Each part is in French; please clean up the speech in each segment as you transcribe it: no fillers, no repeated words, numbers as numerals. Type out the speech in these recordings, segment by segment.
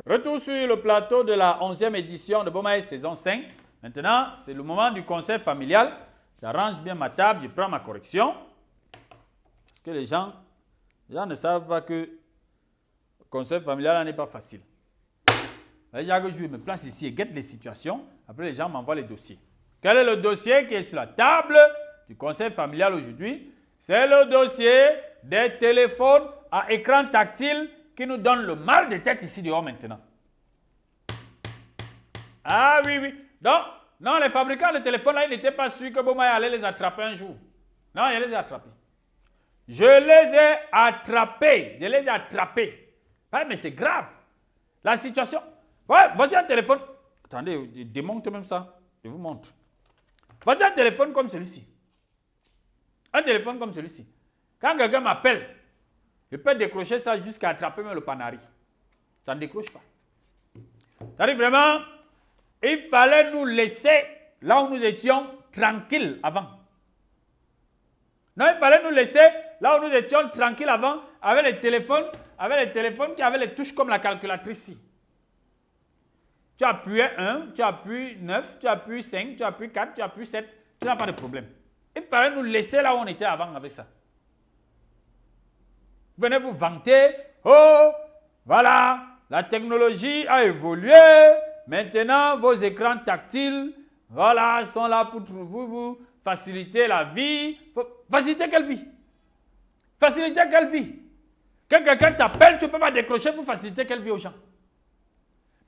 Retour sur le plateau de la 11e édition de Bomaye saison 5. Maintenant, c'est le moment du conseil familial. J'arrange bien ma table, je prends ma correction. Parce que les gens ne savent pas que le conseil familial n'est pas facile. Déjà, je me place ici et guette les situations. Après, les gens m'envoient les dossiers. Quel est le dossier qui est sur la table du conseil familial aujourd'hui? C'est le dossier des téléphones à écran tactile qui nous donne le mal de tête ici dehors maintenant. Ah oui, oui. Donc, non, les fabricants de téléphones là, ils n'étaient pas sûrs que Bomaye allait les attraper un jour. Non, il les a attrapés. Je les ai attrapés. Je les ai attrapés. Ouais, mais c'est grave. La situation. Ouais, voici un téléphone. Attendez, je démonte même ça. Je vous montre. Voici un téléphone comme celui-ci. Un téléphone comme celui-ci. Quand quelqu'un m'appelle, je peux décrocher ça jusqu'à attraper même le panari. Ça ne décroche pas. C'est-à-dire vraiment, il fallait nous laisser là où nous étions tranquilles avant. Non, il fallait nous laisser là où nous étions tranquilles avant avec les téléphones qui avaient les touches comme la calculatrice ici. Tu appuies 1, tu appuies 9, tu appuies 5, tu appuies 4, tu appuies 7, tu n'as pas de problème. Il fallait nous laisser là où on était avant avec ça. Venez vous vanter, oh, voilà, la technologie a évolué, maintenant vos écrans tactiles, voilà, sont là pour vous faciliter la vie. Faciliter quelle vie? Faciliter quelle vie? Quand quelqu'un t'appelle, tu ne peux pas décrocher, vous faciliter quelle vie aux gens?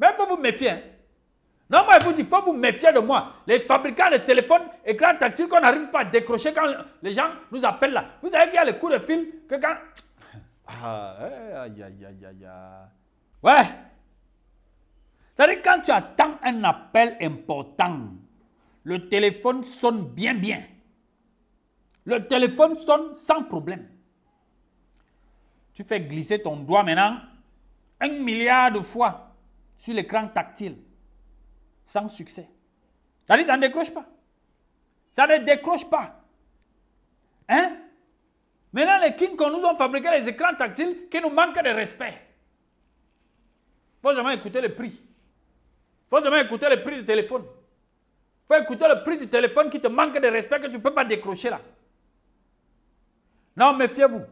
Mais il faut vous méfier. Hein? Non, moi je vous dis, il faut vous méfier de moi. Les fabricants de téléphones, écrans tactiles qu'on n'arrive pas à décrocher quand les gens nous appellent là. Vous savez qu'il y a les coups de fil que quand... aïe. Ouais. C'est-à-dire quand tu attends un appel important, le téléphone sonne bien. Le téléphone sonne sans problème. Tu fais glisser ton doigt maintenant 1 milliard de fois sur l'écran tactile. Sans succès. C'est-à-dire ça ne décroche pas. Ça ne décroche pas. Hein? Maintenant, les King Kong nous ont fabriqué les écrans tactiles qui nous manquent de respect. Il faut jamais écouter le prix. Il faut jamais écouter le prix du téléphone. Il faut écouter le prix du téléphone qui te manque de respect que tu ne peux pas décrocher là. Non, méfiez-vous.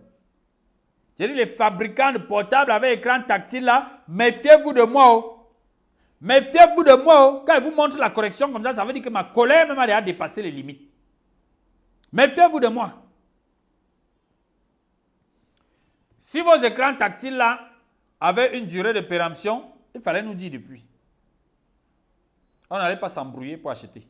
J'ai dit les fabricants de portables avec écran tactile là, méfiez-vous de moi. Oh. Méfiez-vous de moi. Oh. Quand ils vous montrent la correction comme ça veut dire que ma colère même a déjà dépassé les limites. Méfiez-vous de moi. Si vos écrans tactiles là avaient une durée de péremption, il fallait nous dire depuis. On n'allait pas s'embrouiller pour acheter.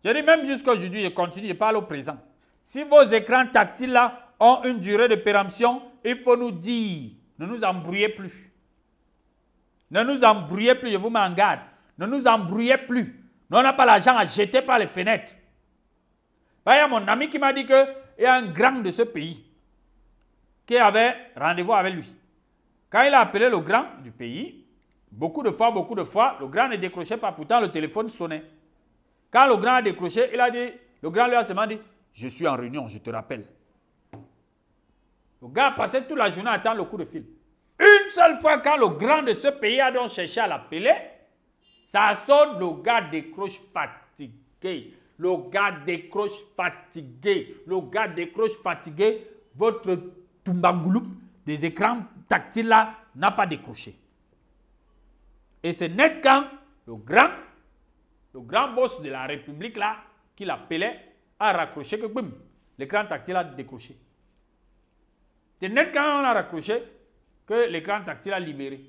Je dis même jusqu'à aujourd'hui, je continue, je parle au présent. Si vos écrans tactiles là ont une durée de péremption, il faut nous dire, ne nous embrouillez plus. Ne nous embrouillez plus, je vous mets en garde. Ne nous embrouillez plus. Nous, on n'a pas l'argent à jeter par les fenêtres. Il y a mon ami qui m'a dit qu'il y a un grand de ce pays qui avait rendez-vous avec lui. Quand il a appelé le grand du pays, beaucoup de fois, le grand ne décrochait pas, pourtant le téléphone sonnait. Quand le grand a décroché, le grand lui a seulement dit, je suis en réunion, je te rappelle. Le gars a passé toute la journée à attendre le coup de fil. Une seule fois, quand le grand de ce pays a donc cherché à l'appeler, ça sonne, le gars décroche fatigué. Le gars décroche fatigué. Le gars décroche fatigué. Votre tumbangouloup des écrans tactiles là n'a pas décroché. Et c'est net quand le grand boss de la République là, qui l'appelait, a raccroché que boum, l'écran tactile a décroché. C'est net quand on a raccroché que l'écran tactile a libéré.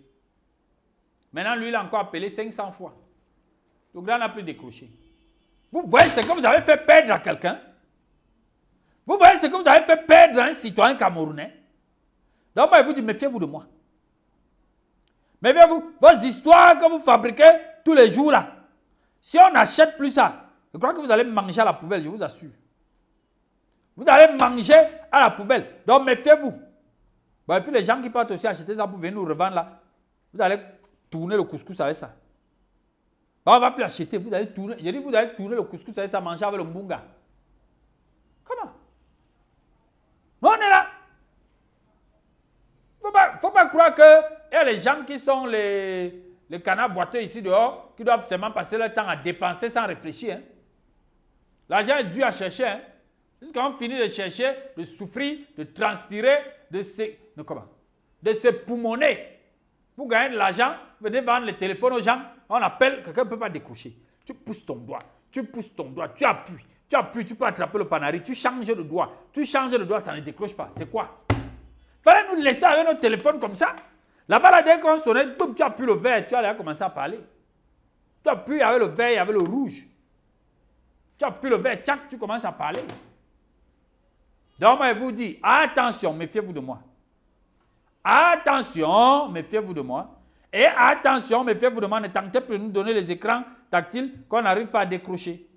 Maintenant, lui, il a encore appelé 500 fois. Le grand n'a plus décroché. Vous voyez ce que vous avez fait perdre à quelqu'un? Vous voyez ce que vous avez fait perdre à un citoyen camerounais? Donc, moi, je vous dis, méfiez-vous de moi. Méfiez-vous. Vos histoires que vous fabriquez tous les jours là. Si on n'achète plus ça, je crois que vous allez manger à la poubelle, je vous assure. Vous allez manger à la poubelle. Donc, méfiez-vous. Bon, et puis, les gens qui partent aussi acheter ça pour venir nous revendre là, vous allez tourner le couscous avec ça. Bon, on ne va plus acheter. Vous allez tourner. J'ai dit, vous allez tourner le couscous avec ça, manger avec le mbunga. Comment? On est là. Il ne faut pas croire que y a les gens qui sont les canards boiteux ici dehors, qui doivent seulement passer leur temps à dépenser sans réfléchir. Hein. L'argent est dur à chercher. Hein. Jusqu'à finit de chercher, de souffrir, de transpirer, de se poumonner. Pour gagner de l'argent, venez vendre le téléphone aux gens, on appelle, quelqu'un ne peut pas décrocher. Tu pousses ton doigt, tu appuies, tu peux attraper le panari, tu changes de doigt, ça ne décroche pas. C'est quoi? Fallait nous laisser avec notre téléphone comme ça. Là-bas, là, dès qu'on sonnait, tu appuies le vert, tu allais commencer à parler. Tu appuies avec le vert et avec le rouge. Tu appuies le vert, tchac, tu commences à parler. Donc, moi, je vous dis, attention, méfiez-vous de moi. Attention, méfiez-vous de moi. Et attention, méfiez-vous de moi, ne tentez plus de nous donner les écrans tactiles qu'on n'arrive pas à décrocher.